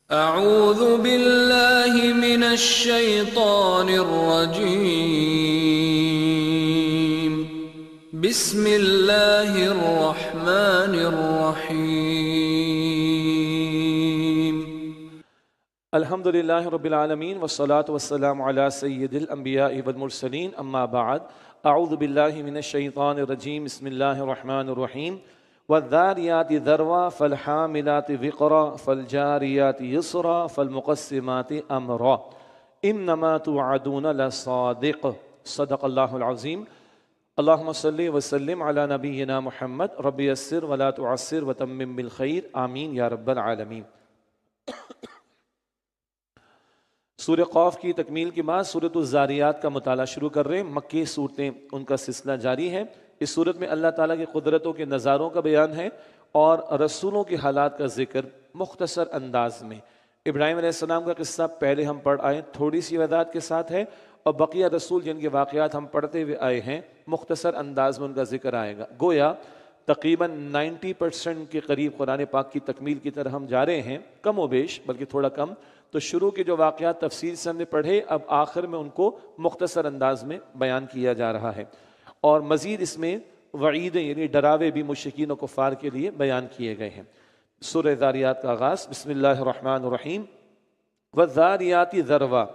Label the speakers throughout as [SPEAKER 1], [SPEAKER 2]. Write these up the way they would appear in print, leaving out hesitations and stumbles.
[SPEAKER 1] اعوذ باللہ من الشیطان الرجیم بسم اللہ الرحمن الرحیم
[SPEAKER 2] الحمدللہ رب العالمین والصلاة والسلام علی سید الانبیاء والمرسلین اما بعد اعوذ باللہ من الشیطان الرجیم بسم اللہ الرحمن الرحیم والذاریات ذروا فالحاملات وقرا فالجاریات یسرا فالمقسمات امرا انما توعدون لصادق صدق اللہ العظیم اللہم صلی وسلم علی نبینا محمد رب یسر ولا تعسر وتمم بالخیر آمین یا رب العالمین۔ سورہ قاف کی تکمیل کے بعد سورۃ الذاریات کا مطالعہ شروع کر رہے ہیں۔ مکی صورتیں ان کا سلسلہ جاری ہے۔ اس صورت میں اللہ تعالیٰ کی قدرتوں کے نظاروں کا بیان ہے اور رسولوں کے حالات کا ذکر مختصر انداز میں۔ ابراہیم علیہ السلام کا قصہ پہلے ہم پڑھ آئے، تھوڑی سی وضاحت کے ساتھ ہے، اور بقیہ رسول جن کے واقعات ہم پڑھتے ہوئے آئے ہیں مختصر انداز میں ان کا ذکر آئے گا۔ گویا تقریباً 90% کے قریب قرآن پاک کی تکمیل کی طرح ہم جا رہے ہیں، کم و بیش بلکہ تھوڑا کم۔ تو شروع کے جو واقعات تفصیل سے ہم نے پڑھے، اب آخر میں ان کو مختصر انداز میں بیان کیا جا رہا ہے، اور مزید اس میں وعیدیں یعنی ڈراوے بھی مشرکین و کفار کے لیے بیان کیے گئے ہیں۔ سورہ ذاریات کا آغاز بسم اللہ الرحمن الرحیم۔ والذاریات ذروا،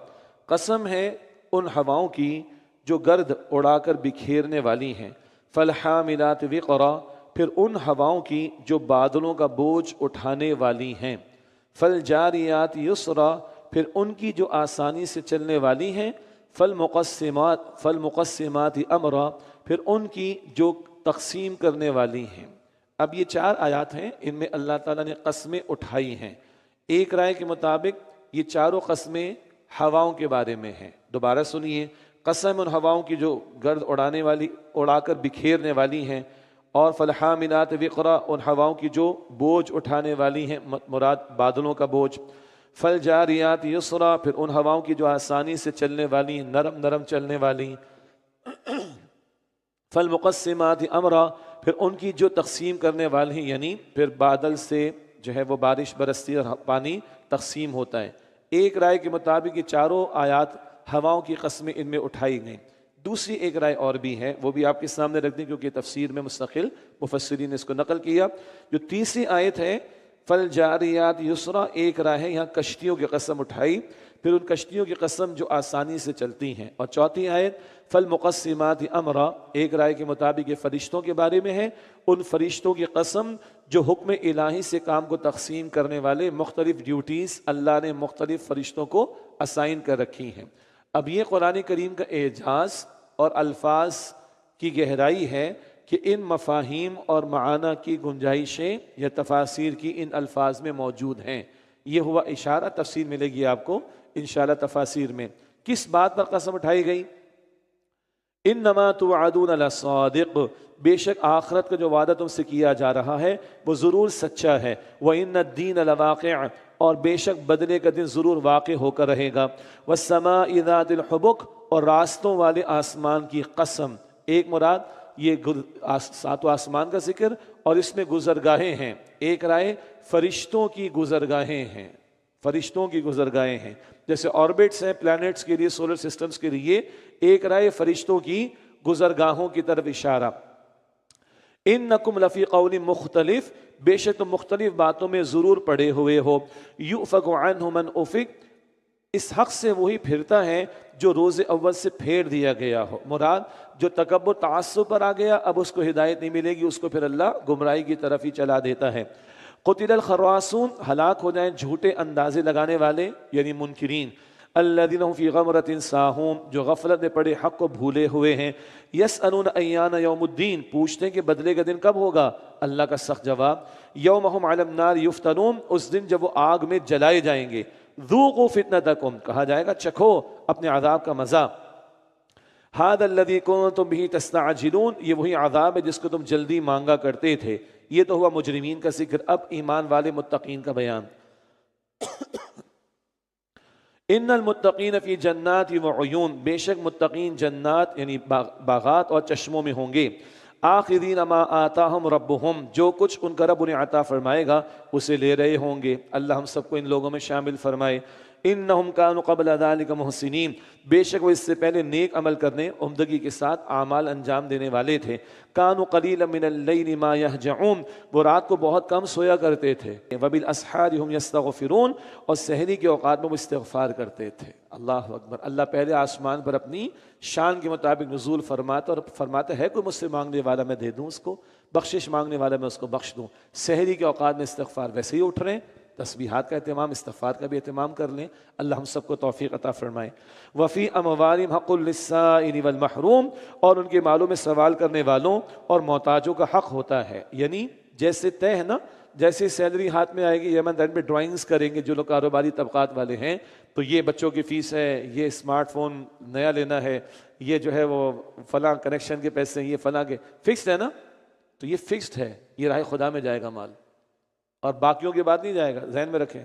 [SPEAKER 2] قسم ہے ان ہواؤں کی جو گرد اڑا کر بکھیرنے والی ہیں۔ فالحاملات وقرا، پھر ان ہواؤں کی جو بادلوں کا بوجھ اٹھانے والی ہیں۔ فالجاریات یسرا، پھر ان کی جو آسانی سے چلنے والی ہیں۔ فالمقسمات امرا، پھر ان کی جو تقسیم کرنے والی ہیں۔ اب یہ 4 آیات ہیں، ان میں اللہ تعالیٰ نے قسمیں اٹھائی ہیں۔ ایک رائے کے مطابق یہ چاروں قسمیں ہواؤں کے بارے میں ہیں۔ دوبارہ سنیے، قسم ان ہواؤں کی جو گرد اڑا کر بکھیرنے والی ہیں، اور فالحاملات وقرا، ان ہواؤں کی جو بوجھ اٹھانے والی ہیں، مراد بادلوں کا بوجھ۔ فالجاریات یسرا، پھر ان ہواؤں کی جو آسانی سے چلنے والی ہیں، نرم نرم چلنے والی۔ فالمقسمات امرا، پھر ان کی جو تقسیم کرنے والی ہیں، یعنی پھر بادل سے جو ہے وہ بارش برستی اور پانی تقسیم ہوتا ہے۔ ایک رائے کے مطابق یہ چاروں آیات ہواؤں کی قسمیں ان میں اٹھائی گئیں۔ دوسری ایک رائے اور بھی ہے، وہ بھی آپ کے سامنے رکھ دیں کیونکہ تفسیر میں مستقل مفسرین نے اس کو نقل کیا۔ جو تیسری آیت ہے فالجاریات یسرا، ایک رائے ہے یہاں کشتیوں کی قسم اٹھائی، پھر ان کشتیوں کی قسم جو آسانی سے چلتی ہیں۔ اور چوتھی آیت فالمقسمات امرا، ایک رائے کے مطابق یہ فرشتوں کے بارے میں ہے، ان فرشتوں کی قسم جو حکم الہی سے کام کو تقسیم کرنے والے، مختلف ڈیوٹیز اللہ نے مختلف فرشتوں کو اسائن کر رکھی ہیں۔ اب یہ قرآن کریم کا اعجاز اور الفاظ کی گہرائی ہے کہ ان مفاہیم اور معنی کی گنجائشیں یا تفاسیر کی ان الفاظ میں موجود ہیں۔ یہ ہوا اشارہ، تفسیر ملے گی آپ کو انشاءاللہ تفاسیر میں۔ کس بات پر قسم اٹھائی گئی؟ انما توعدون لصادق، بے شک آخرت کا جو وعدہ تم سے کیا جا رہا ہے وہ ضرور سچا ہے۔ وَإِنَّ الدِّينَ لَوَاقِعٌ، اور بے شک بدلے کا دن ضرور واقع ہو کر رہے گا۔ وَالسَّمَاءِ ذَاتِ الْحُبُكِ، اور راستوں والے آسمان کی قسم۔ ایک مراد یہ 7 آسمان کا ذکر اور اس میں گزرگاہیں ہیں۔ ایک رائے فرشتوں کی گزرگاہیں ہیں، فرشتوں کی گزرگاہیں ہیں، جیسے آربٹس ہیں پلانٹس کے لیے، سولر سسٹمز کے لیے، ایک رائے فرشتوں کی گزرگاہوں کی طرف اشارہ۔ انکم لفی قول مختلف، بے شک تم مختلف باتوں میں ضرور پڑے ہوئے ہو۔ یؤفک عنہ من افک، اس حق سے وہی پھرتا ہے جو روز اول سے پھیر دیا گیا ہو۔ مراد جو تکبر تعصب پر آ گیا، اب اس کو ہدایت نہیں ملے گی، اس کو پھر اللہ گمراہی کی طرف ہی چلا دیتا ہے۔ قتل الخراصون، ہلاک ہو جائیں جھوٹے اندازے لگانے والے یعنی منکرین۔ الذین هم فی غمرۃ ساہون، جو غفلت میں پڑے حق کو بھولے ہوئے ہیں۔ یسألون ایان یوم الدین، پوچھتے ہیں کہ بدلے کا دن کب ہوگا؟ اللہ کا سخت جواب یوم هم علی النار یفتنون، اس دن جب وہ آگ میں جلائے جائیں گے۔ ذوقوا فتنتکم، کہا جائے گا چکھو اپنے عذاب کا مزہ۔ ھذا الذی کنتم بہ تستعجلون، یہ وہی عذاب ہے جس کو تم جلدی مانگا کرتے تھے۔ یہ تو ہوا مجرمین کا ذکر، اب ایمان والے متقین کا بیان۔ ان المتقین فی جنات و عیون، بے شک متقین جنات یعنی باغات اور چشموں میں ہوں گے۔ آخذین ما آتاہم ربہم، جو کچھ ان کا رب انہیں عطا فرمائے گا اسے لے رہے ہوں گے۔ اللہ ہم سب کو ان لوگوں میں شامل فرمائے۔ انہم کانوا قبل ذلک محسنین، بے شک وہ اس سے پہلے نیک عمل کرنے، عمدگی کے ساتھ اعمال انجام دینے والے تھے۔ کانوا قلیلا من اللیل ما یہجعون، وہ رات کو بہت کم سویا کرتے تھے۔ وبالاسحار ہم یستغفرون، اور سحری کے اوقات میں وہ استغفار کرتے تھے۔ اللہ اکبر۔ اللہ پہلے آسمان پر اپنی شان کے مطابق نزول فرماتا اور فرماتا ہے کوئی مجھ سے مانگنے والا میں دے دوں اس کو، بخشش مانگنے والا میں اس کو بخش دوں۔ سحری کے اوقات میں استغفار، ویسے ہی اٹھ رہے ہیں، تسبیحات کا اہتمام، استغفار کا بھی اہتمام کر لیں۔ اللہ ہم سب کو توفیق عطا فرمائے۔ وفی اموالہم حق للسائل والمحروم، اور ان کے مالوں میں سوال کرنے والوں اور محتاجوں کا حق ہوتا ہے۔ یعنی جیسے طے ہے نا، جیسے سیلری ہاتھ میں آئے گی یمن دن پہ ڈرائنگز کریں گے جو لوگ کاروباری طبقات والے ہیں، تو یہ بچوں کی فیس ہے، یہ اسمارٹ فون نیا لینا ہے، یہ جو ہے وہ فلاں کنیکشن کے پیسے ہیں، یہ فلاں کے فکسڈ ہے نا، تو یہ فکسڈ ہے، یہ راہ خدا میں جائے گا مال، اور باقیوں کے بعد نہیں جائے گا۔ ذہن میں رکھیں،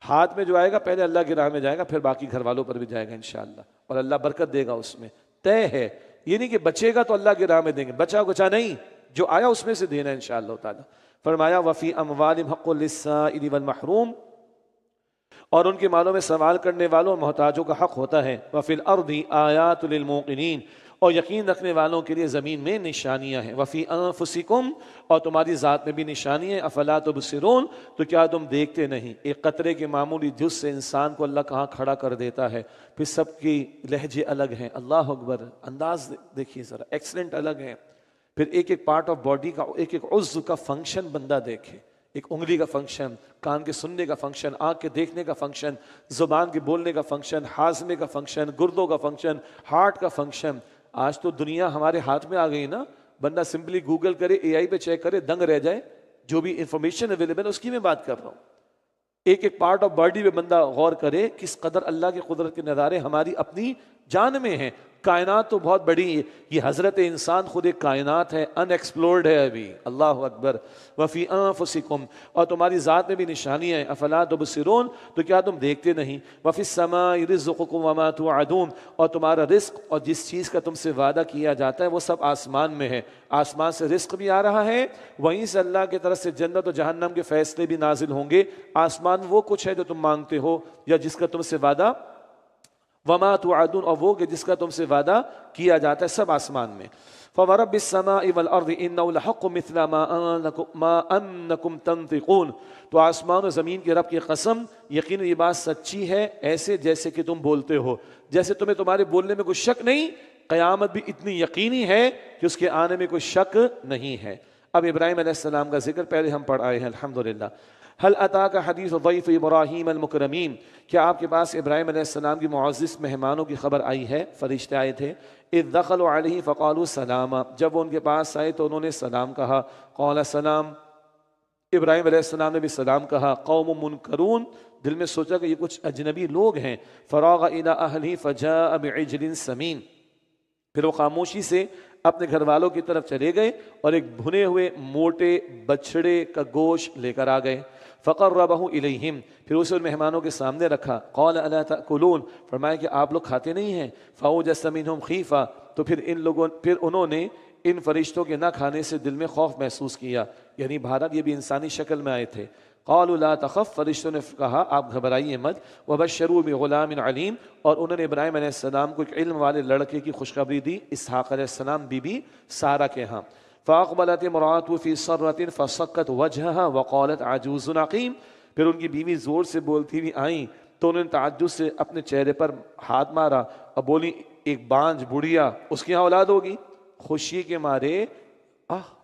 [SPEAKER 2] ہاتھ میں جو آئے گا پہلے اللہ کی راہ میں جائے گا، پھر باقی گھر والوں پر بھی جائے گا انشاءاللہ، اور اللہ برکت دے گا اس میں، طے ہے۔ یہ نہیں کہ بچے گا تو اللہ کی راہ میں دیں گے، بچا کچا نہیں، جو آیا اس میں سے دینا انشاءاللہ تعالی۔ فرمایا وفی اموالہم حق للسائل والمحروم، اور ان کے مالوں میں سوال کرنے والوں اور محتاجوں کا حق ہوتا ہے۔ وفی الارض آیات للموقنین، اور یقین رکھنے والوں کے لیے زمین میں نشانیاں ہیں۔ وفی انفسکم، اور تمہاری ذات میں بھی نشانی ہے۔ افلا تبصرون، تو کیا تم دیکھتے نہیں؟ ایک قطرے کے معمولی جز سے انسان کو اللہ کہاں کھڑا کر دیتا ہے، پھر سب کی لہجے الگ ہیں، اللہ اکبر، انداز دیکھیے ذرا، ایکسلنٹ الگ ہیں، پھر ایک ایک پارٹ آف باڈی کا، ایک ایک عضو کا فنکشن بندہ دیکھے، ایک انگلی کا فنکشن، کان کے سننے کا فنکشن، آنکھ کے دیکھنے کا فنکشن، زبان کے بولنے کا فنکشن، ہاضمے کا فنکشن، گردوں کا فنکشن، ہارٹ کا فنکشن۔ آج تو دنیا ہمارے ہاتھ میں آ گئی نا، بندہ سمپلی گوگل کرے، اے آئی پہ چیک کرے، دنگ رہ جائے، جو بھی انفارمیشن اویلیبل ہے اس کی میں بات کر رہا ہوں۔ ایک ایک پارٹ آف باڈی پہ بندہ غور کرے، کس قدر اللہ کی قدرت کے نظارے ہماری اپنی جان میں ہیں۔ کائنات تو بہت بڑی ہے، یہ حضرت انسان خود ایک کائنات ہے، ان ایکسپلورڈ ہے ابھی، اللہ اکبر۔ وفی انفسکم، اور تمہاری ذات میں بھی نشانی ہے۔ افلا تبصرون، تو کیا تم دیکھتے نہیں؟ وفی السماء رزقکم وما توعدون، اور تمہارا رزق اور جس چیز کا تم سے وعدہ کیا جاتا ہے وہ سب آسمان میں ہے۔ آسمان سے رزق بھی آ رہا ہے، وہیں سے اللہ کی طرف سے جنت و جہنم کے فیصلے بھی نازل ہوں گے۔ آسمان وہ کچھ ہے جو تم مانگتے ہو یا جس کا تم سے وعدہ، وما توعدون، اور وہ کہ جس کا تم سے وعدہ کیا جاتا ہے، سب آسمان میں۔ فورب السماء والارض انه لحق مثل ما انکم تنطقون، تو آسمان و زمین کے رب کی قسم، یقیناً یہ بات سچی ہے، ایسے جیسے کہ تم بولتے ہو، جیسے تمہیں تمہارے بولنے میں کوئی شک نہیں، قیامت بھی اتنی یقینی ہے کہ اس کے آنے میں کوئی شک نہیں ہے۔ اب ابراہیم علیہ السلام کا ذکر پہلے ہم پڑھ آئے ہیں الحمدللہ۔ هل اتاک حدیث ضیف ابراہیم المکرمین، کیا آپ کے پاس ابراہیم علیہ السلام کی معزز مہمانوں کی خبر آئی ہے؟ فرشتے آئے تھے۔ اذ دخلوا علیہ فقالوا سلاما، جب وہ ان کے پاس آئے تو انہوں نے سلام کہا۔ قال سلام، ابراہیم علیہ السلام نے بھی سلام کہا۔ قوم منکرون، دل میں سوچا کہ یہ کچھ اجنبی لوگ ہیں۔ فراغ الی اہلہ فجاء بعجل سمین، پھر وہ خاموشی سے اپنے گھر والوں کی طرف چلے گئے اور ایک بھنے ہوئے موٹے بچڑے کا گوشت لے کر آ گئے۔ فقربہ الیہم، پھر اسے ان مہمانوں کے سامنے رکھا۔ قال الا تأکلون، فرمایا کہ آپ لوگ کھاتے نہیں ہیں۔ فاوجس منہم خیفہ، تو پھر انہوں نے ان فرشتوں کے نہ کھانے سے دل میں خوف محسوس کیا، یعنی بھارت یہ بھی انسانی شکل میں آئے تھے۔ قالوا لا تخف، فرشتوں نے کہا آپ گھبرائیے مت۔ وبشروا بغلام علیم، اور انہوں نے ابراہیم علیہ السلام کو ایک علم والے لڑکے کی خوشخبری دی، اسحاق علیہ السلام بی بی سارہ کے ہاں۔ فاقبلت امرأته في صرة فصكت وجهها وقالت عجوز عقیم، پھر ان کی بیوی زور سے بولتی ہوئی آئیں تو انہوں نے تعجب سے اپنے چہرے پر ہاتھ مارا اور بولی ایک بانج بڑھیا، اس کی یہاں اولاد ہوگی۔ خوشی کے مارے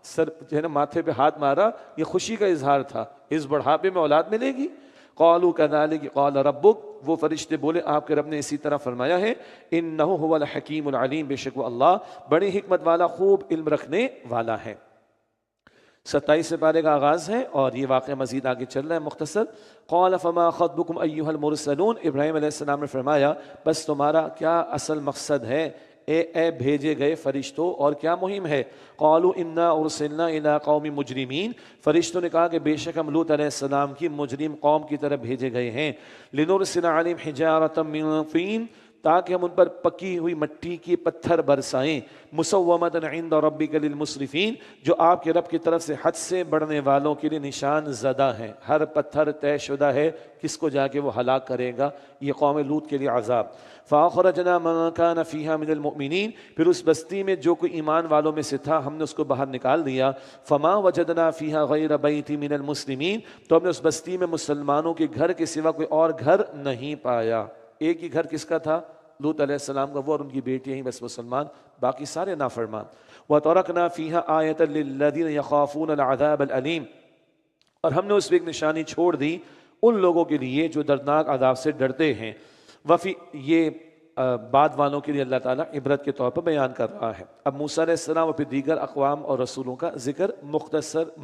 [SPEAKER 2] سر جو ہے نا ماتھے پہ ہاتھ مارا، یہ خوشی کا اظہار تھا، اس بڑھاپے میں اولاد ملے گی۔ قالوا كذلك قال ربك، وہ فرشتے بولے آپ کے رب نے اسی طرح فرمایا ہے۔ انہ هو الحکیم العلیم، بے شک وہ اللہ بڑی حکمت والا، خوب علم رکھنے والا ہے۔ 27 پارے کا آغاز ہے اور یہ واقعہ مزید آگے چل رہا ہے مختصر۔ قال فما خطبكم ایها المرسلون، ابراہیم علیہ السلام نے فرمایا بس تمہارا کیا اصل مقصد ہے اے بھیجے گئے فرشتوں، اور کیا مہم ہے؟ قالوا انا ارسلنا الى قوم مجرمین، فرشتوں نے کہا کہ بے شک ہم لوط علیہ السلام کی مجرم قوم کی طرف بھیجے گئے ہیں۔ لنرسل علیہم حجارۃ من طین، تاکہ ہم ان پر پکی ہوئی مٹی کے پتھر برسائیں، مسومۃ عند ربک للمسرفین، جو آپ کے رب کی طرف سے حد سے بڑھنے والوں کے لیے نشان زدہ ہیں۔ ہر پتھر طے شدہ ہے کس کو جا کے وہ ہلاک کرے گا، یہ قوم لوط کے لیے عذاب۔ فاخرجنا من كان فيها من المؤمنین، پھر اس بستی میں جو کوئی ایمان والوں میں سے تھا ہم نے اس کو باہر نکال دیا۔ فما وجدنا فيها غیر بیت من المسلمین، تو ہم نے اس بستی میں مسلمانوں کے گھر کے سوا کوئی اور گھر نہیں پایا۔ ایک ہی گھر کس کا تھا؟ لوط علیہ السلام کا، وہ اور ان کی بیٹیاں ہی بس مسلمان، باقی سارے نافرمان۔ وَتَرَكْنَا فِيهَا آيَةً لِلَّذِينَ يَخَافُونَ الْعَذَابَ الْأَلِيمَ، اور ہم نے اس میں ایک نشانی چھوڑ دی ان لوگوں کے لیے جو دردناک عذاب سے ڈرتے ہیں۔ وفی، یہ بعد والوں کے لیے اللہ تعالیٰ عبرت کے طور پر بیان کر رہا ہے۔ اب موسیٰ علیہ السلام اور پھر دیگر اقوام اور رسولوں کا ذکر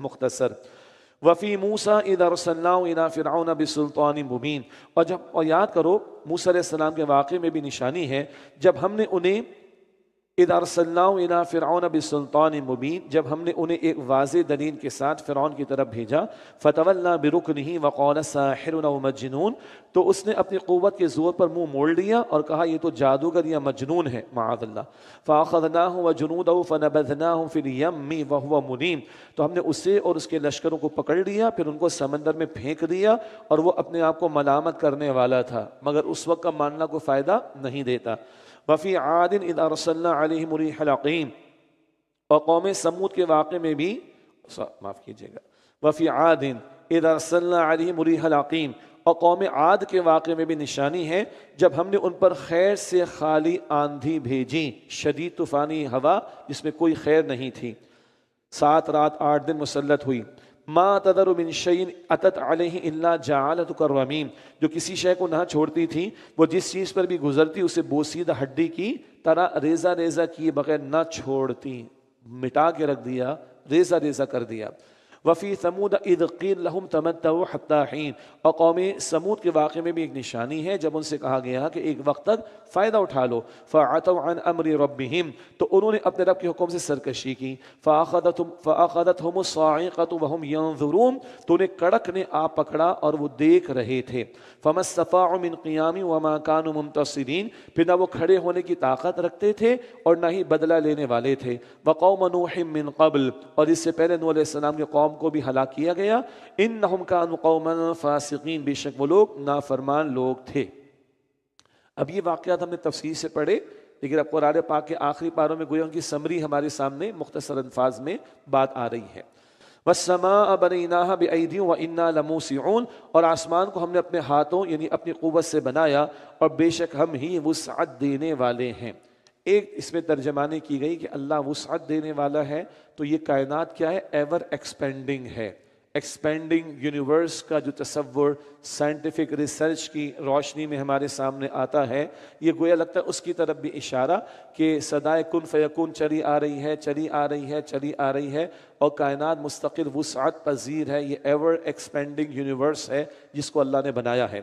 [SPEAKER 2] مختصر۔ وفی موسیٰ اذ ارسلناہ الی فرعون بسلطان مبین، اور یاد کرو موسیٰ علیہ السلام کے واقعے میں بھی نشانی ہے، جب ہم نے انہیں اذ ارسلناہ الی فرعون بسلطان مبین، جب ہم نے انہیں ایک واضح دلیل کے ساتھ فرعون کی طرف بھیجا، فتولی برکنہ وقال ساحر او مجنون، تو اس نے اپنی قوت کے زور پر منہ موڑ لیا اور کہا یہ تو جادوگر یا مجنون ہے، معاذ اللہ۔ فاخذناہ وجنودہ فنبذناہم فی الیم وہو ملیم، تو ہم نے اسے اور اس کے لشکروں کو پکڑ لیا، پھر ان کو سمندر میں پھینک دیا، اور وہ اپنے آپ کو ملامت کرنے والا تھا، مگر اس وقت کا ماننا کوئی فائدہ نہیں دیتا۔ وفی عاد اذ ارسلنا علیہم الریح العقیم، اور قوم سمود کے واقعے میں بھی معاف کیجیے گا، وفی عاد اذ ارسلنا علیہم الریح العقیم، اور قوم عاد کے واقعے میں بھی نشانی ہے جب ہم نے ان پر خیر سے خالی آندھی بھیجی، شدید طوفانی ہوا جس میں کوئی خیر نہیں تھی، 7 رات 8 دن مسلط ہوئی۔ ما تذر من شیء اتت علیہ الا جعلتہ کالرمیم، جو کسی شے کو نہ چھوڑتی تھی وہ جس چیز پر بھی گزرتی اسے بوسیدہ ہڈی کی طرح ریزہ ریزہ کیے بغیر نہ چھوڑتی، مٹا کے رکھ دیا، ریزہ ریزہ کر دیا۔ وفی ثمود اذ قیل لہم تمتعوا حتی حین، اور قوم سمود کے واقعے میں بھی ایک نشانی ہے جب ان سے کہا گیا کہ ایک وقت تک فائدہ اٹھا لو، فعتوا عن امر ربہم، تو انہوں نے اپنے رب کے حکم سے سرکشی کی، فاخذتہم الصاعقۃ وہم ینظرون، تو انہیں کڑک نے آ پکڑا اور وہ دیکھ رہے تھے، فما استطاعوا من قیام وما كانوا منتصرین، پھر نہ وہ کھڑے ہونے کی طاقت رکھتے تھے اور نہ ہی بدلہ لینے والے تھے۔ وقوم نوح من قبل، اور اس سے پہلے نوح علیہ السلام کے قوم کو بھی ہلاک کیا گیا، انہم کانوا قوما فاسقین، بے شک وہ لوگ نافرمان لوگ تھے۔ اب یہ واقعات ہم نے تفصیل سے پڑھے، لیکن اب قرآن پاک کے آخری پاروں میں گویا ان کی سمری ہمارے سامنے مختصر الفاظ میں بات آ رہی ہے۔ والسماء بنیناها بأیدی وإنا لموسعون، اور آسمان کو ہم نے اپنے ہاتھوں یعنی اپنی قوت سے بنایا اور بے شک ہم ہی وسعت دینے والے ہیں۔ ایک اس میں ترجمانی کی گئی کہ اللہ وسعت دینے والا ہے، تو یہ کائنات کیا ہے؟ ایور ایکسپینڈنگ ہے۔ ایکسپینڈنگ یونیورس کا جو تصور سائنٹیفک ریسرچ کی روشنی میں ہمارے سامنے آتا ہے، یہ گویا لگتا ہے اس کی طرف بھی اشارہ کہ صدائے کن فیکون چلی آ رہی ہے، چلی آ رہی ہے، چلی آ رہی ہے، اور کائنات مستقل وسعت پذیر ہے، یہ ایور ایکسپینڈنگ یونیورس ہے جس کو اللہ نے بنایا ہے۔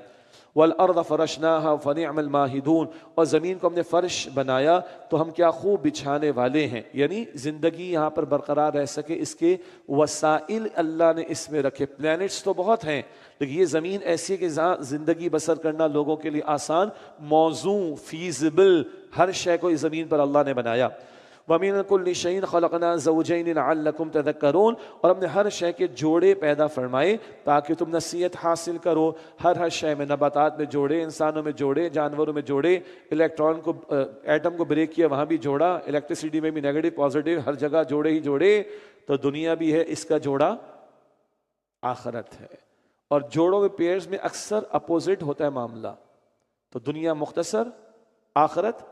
[SPEAKER 2] والارض فرشناها فنعم الماہدون، اور زمین کو ہم نے فرش بنایا تو ہم کیا خوب بچھانے والے ہیں، یعنی زندگی یہاں پر برقرار رہ سکے اس کے وسائل اللہ نے اس میں رکھے۔ پلانٹس تو بہت ہیں لیکن یہ زمین ایسی ہے کہ جہاں زندگی بسر کرنا لوگوں کے لیے آسان، موزوں، فیزیبل، ہر شے کو اس زمین پر اللہ نے بنایا۔ وَمِن كُلِّ شَيْءٍ خَلَقْنَا زَوْجَيْنِ لَعَلَّكُمْ تَذَكَّرُونَ، اور ہم نے ہر شے کے جوڑے پیدا فرمائے تاکہ تم نصیحت حاصل کرو۔ ہر شے میں، نباتات میں جوڑے، انسانوں میں جوڑے، جانوروں میں جوڑے، الیکٹران کو، ایٹم کو بریک کیا وہاں بھی جوڑا، الیکٹریسٹی میں بھی نیگیٹو پازیٹیو ہر جگہ جوڑے ہی جوڑے، تو دنیا بھی ہے، اس کا جوڑا آخرت ہے۔ اور جوڑوں میں پیئرز میں اکثر اپوزٹ ہوتا ہے معاملہ، تو دنیا مختصر، آخرت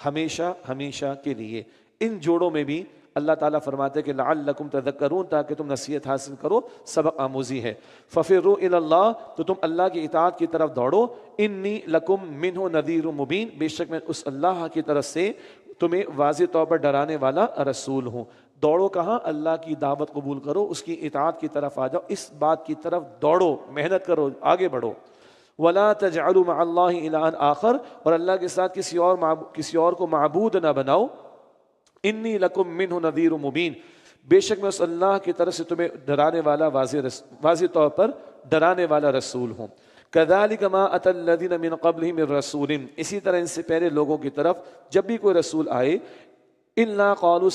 [SPEAKER 2] ہمیشہ ہمیشہ کے لیے۔ ان جوڑوں میں بھی اللہ تعالیٰ فرماتے ہیں کہ لعلکم تذکرون، تاکہ تم نصیحت حاصل کرو، سبق آموزی ہے۔ ففروا الی اللہ، تو تم اللہ کی اطاعت کی طرف دوڑو، انی لکم منہ نذیر مبین، بے شک میں اس اللہ کی طرف سے تمہیں واضح طور پر ڈرانے والا رسول ہوں۔ دوڑو کہاں؟ اللہ کی دعوت قبول کرو، اس کی اطاعت کی طرف آ جاؤ، اس بات کی طرف دوڑو، محنت کرو، آگے بڑھو۔ وَلَا تَجْعَلُوا مَعَ اللَّهِ إِلَٰهًا آخر، اور اللہ کے ساتھ کسی اور کو معبود نہ بناؤ۔ انی لکم منہ نذیر مبین، بے شک میں اس اللہ کی طرف سے تمہیں ڈرانے والا، واضح طور پر ڈرانے والا رسول ہوں۔ کذالک ما اتی الذین من قبلہم من رسول، اسی طرح ان سے پہلے لوگوں کی طرف جب بھی کوئی رسول آئے، الا قالوا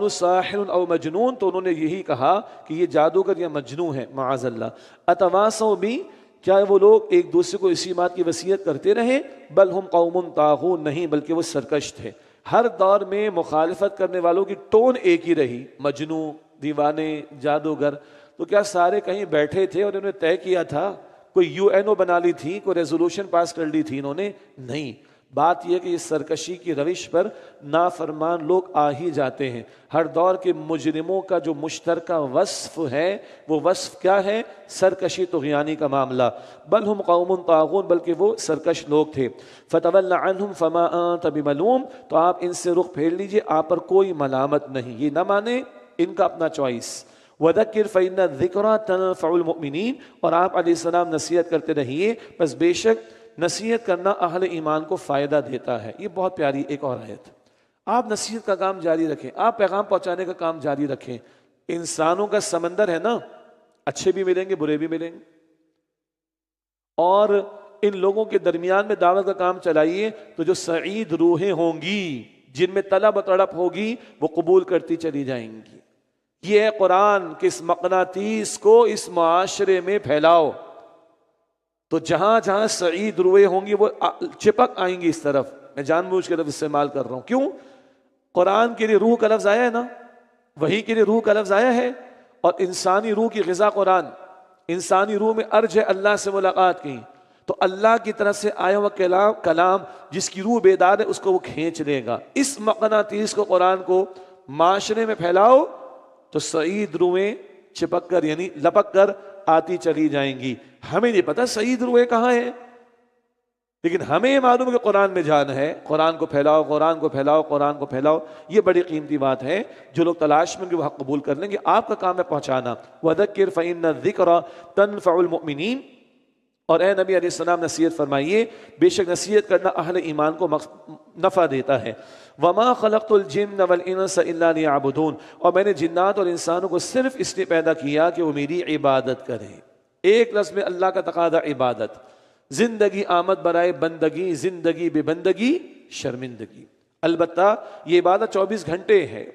[SPEAKER 2] ساحر او مجنون، تو انہوں نے یہی کہا کہ یہ جادوگر یا مجنون ہے، معاذ اللہ۔ اتواصوا بی، کیا وہ لوگ ایک دوسرے کو اسی بات کی وصیت کرتے رہے؟ بل ہم قوم طاغون، نہیں بلکہ وہ سرکش تھے۔ ہر دور میں مخالفت کرنے والوں کی ٹون ایک ہی رہی، مجنون، دیوانے، جادوگر۔ تو کیا سارے کہیں بیٹھے تھے اور انہوں نے طے کیا تھا؟ کوئی یو این او بنا لی تھی، کوئی ریزولوشن پاس کر لی تھی انہوں نے؟ نہیں، بات یہ کہ اس سرکشی کی روش پر نافرمان لوگ آ ہی جاتے ہیں۔ ہر دور کے مجرموں کا جو مشترکہ وصف ہے وہ وصف کیا ہے؟ سرکشی، طغیانی کا معاملہ۔ بل ہم قوم طاغون، بلکہ وہ سرکش لوگ تھے۔ فتول عنہم فما انت بملوم، تو آپ ان سے رخ پھیر لیجئے، آپ پر کوئی ملامت نہیں۔ یہ نہ مانے، ان کا اپنا چوائس۔ وَذَكِّرْ فَإِنَّ الذِّكْرَىٰ تَنفَعُ الْمُؤْمِنِينَ، اور آپ علیہ السلام نصیحت کرتے رہیے، بس بے شک نصیحت کرنا اہل ایمان کو فائدہ دیتا ہے۔ یہ بہت پیاری ایک اور آیت۔ آپ نصیحت کا کام جاری رکھیں، آپ پیغام پہنچانے کا کام جاری رکھیں۔ انسانوں کا سمندر ہے نا، اچھے بھی ملیں گے، برے بھی ملیں گے، اور ان لوگوں کے درمیان میں دعوت کا کام چلائیے، تو جو سعید روحیں ہوں گی، جن میں طلب و تڑپ ہوگی، وہ قبول کرتی چلی جائیں گی۔ یہ ہے قرآن کہ اس مقناطیس کو اس معاشرے میں پھیلاؤ، تو جہاں جہاں سعید روحیں ہوں گی وہ چپک آئیں گی اس طرف۔ میں جان بوجھ کے لفظ استعمال کر رہا ہوں، کیوں؟ قرآن کے لیے روح کا لفظ آیا ہے نا، وحی کے لیے روح کا لفظ آیا ہے، اور انسانی روح کی غذا قرآن، انسانی روح میں ارج ہے اللہ سے ملاقات کی، تو اللہ کی طرف سے آیا ہوا کلام جس کی روح بیدار ہے اس کو وہ کھینچ لے گا۔ اس مقناطیس کو، قرآن کو معاشرے میں پھیلاؤ، تو سعید روحیں چپک کر یعنی لپک کر آتی چلی جائیں گی۔ ہمیں نہیں پتا سعید روحیں کہاں ہیں، لیکن ہمیں معلوم ہے کہ قرآن میں جان ہے۔ قرآن کو پھیلاؤ، قرآن کو پھیلاؤ، قرآن کو پھیلاؤ، یہ بڑی قیمتی بات ہے۔ جو لوگ تلاش میں ہوں گے وہ حق قبول کر لیں گے، آپ کا کام ہے پہنچانا۔ وَذَكِّرْ فَإِنَّ الذِّكْرَىٰ تَنفَعُ الْمُؤْمِنِينَ، اور اے نبی علیہ السلام نصیحت فرمائیے، بے شک نصیحت کرنا اہل ایمان کو نفع دیتا ہے۔ وَمَا خَلَقْتُ الْجِنَّ وَالْإِنسَ إِلَّا لِيَعْبُدُونَ، اور میں نے جنات اور انسانوں کو صرف اس لیے پیدا کیا کہ وہ میری عبادت کریں۔ ایک لفظ میں اللہ کا تقاضا عبادت۔ زندگی آمد برائے بندگی، زندگی بے بندگی شرمندگی۔ البتہ یہ عبادت 24 گھنٹے ہے۔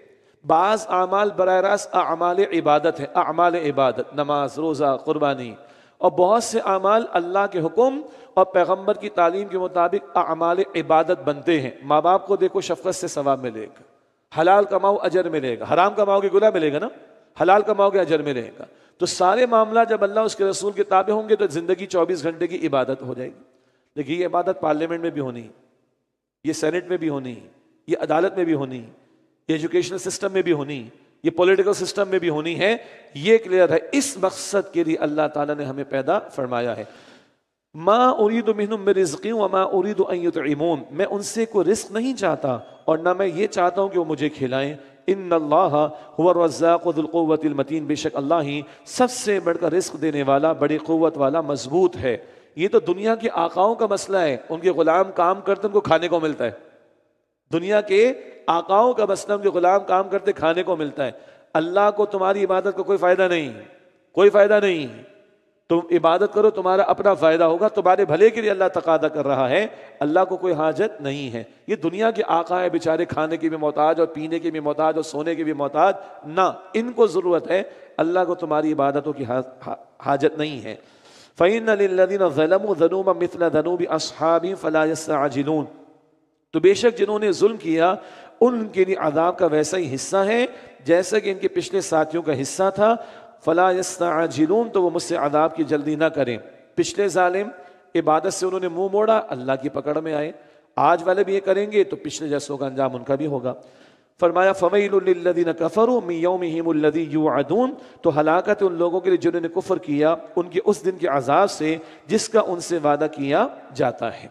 [SPEAKER 2] بعض اعمال براہ راست اعمال عبادت ہے، اعمال عبادت، نماز، روزہ، قربانی، اور بہت سے اعمال اللہ کے حکم اور پیغمبر کی تعلیم کے مطابق اعمال عبادت بنتے ہیں۔ ماں باپ کو دیکھو، شفقت سے ثواب ملے گا، حلال کماؤ اجر ملے گا، حرام کماؤ گے گناہ ملے گا نا، حلال کماؤ گے اجر ملے گا۔ تو سارے معاملہ جب اللہ اس کے رسول کے تابع ہوں گے تو زندگی 24 گھنٹے کی عبادت ہو جائے گی۔ لیکن یہ عبادت پارلیمنٹ میں بھی ہونی، یہ سینٹ میں بھی ہونی، یہ عدالت میں بھی ہونی، یہ ایجوکیشنل سسٹم میں بھی ہونی، یہ پولیٹیکل سسٹم میں بھی ہونی ہے۔ یہ کلیئر ہے، اس مقصد کے لیے اللہ تعالیٰ نے ہمیں پیدا فرمایا ہے۔ ما اريد منهم من رزق وما اريد ان يطعمون، میں ان سے کوئی رزق نہیں چاہتا اور نہ میں یہ چاہتا ہوں کہ وہ مجھے کھلائیں۔ ان اللہ هو الرزاق ذو القوة المتین، بے شک اللہ ہی سب سے بڑھ کر رزق دینے والا، بڑی قوت والا، مضبوط ہے۔ یہ تو دنیا کے آقاؤں کا مسئلہ ہے، ان کے غلام کام کرتے ان کو کھانے کو ملتا ہے۔ دنیا کے آقاؤں کا مسئلہ، ان کے غلام کام کرتے کھانے کو ملتا ہے۔ اللہ کو تمہاری عبادت کا کوئی فائدہ نہیں، کوئی فائدہ نہیں۔ تم عبادت کرو، تمہارا اپنا فائدہ ہوگا، تمہارے بھلے کے لیے اللہ تقاضا کر رہا ہے۔ اللہ کو کوئی حاجت نہیں ہے۔ یہ دنیا کے آقا ہے بیچارے، کھانے کے بھی محتاج اور پینے کے بھی محتاج اور سونے کے بھی محتاج، نہ، ان کو ضرورت ہے، اللہ کو تمہاری عبادتوں کی حاجت نہیں ہے۔ فَإِنَّ لِلَّذِينَ ظَلَمُوا ذَنُوبًا مِثْلَ ذَنُوبِ أَصْحَابِهِمْ فَلَا يَسْتَعْجِلُونَ، تو بے شک جنہوں نے ظلم کیا ان کے لیے عذاب کا ویسا ہی حصہ ہے جیسا کہ ان کے پچھلے ساتھیوں کا حصہ تھا۔ فلا یستعجلون، تو وہ مجھ سے عذاب کی جلدی نہ کریں۔ پچھلے ظالم عبادت سے انہوں نے منہ موڑا، اللہ کی پکڑ میں آئے۔ آج والے بھی یہ کریں گے تو پچھلے جیسوں کا انجام ان کا بھی ہوگا۔ فرمایا فویل للذین کفروا من یومہم الذی یوعدون، تو ہلاکت ان لوگوں کے لیے جنہوں نے کفر کیا ان کے اس دن کے عذاب سے جس کا ان سے وعدہ کیا جاتا ہے۔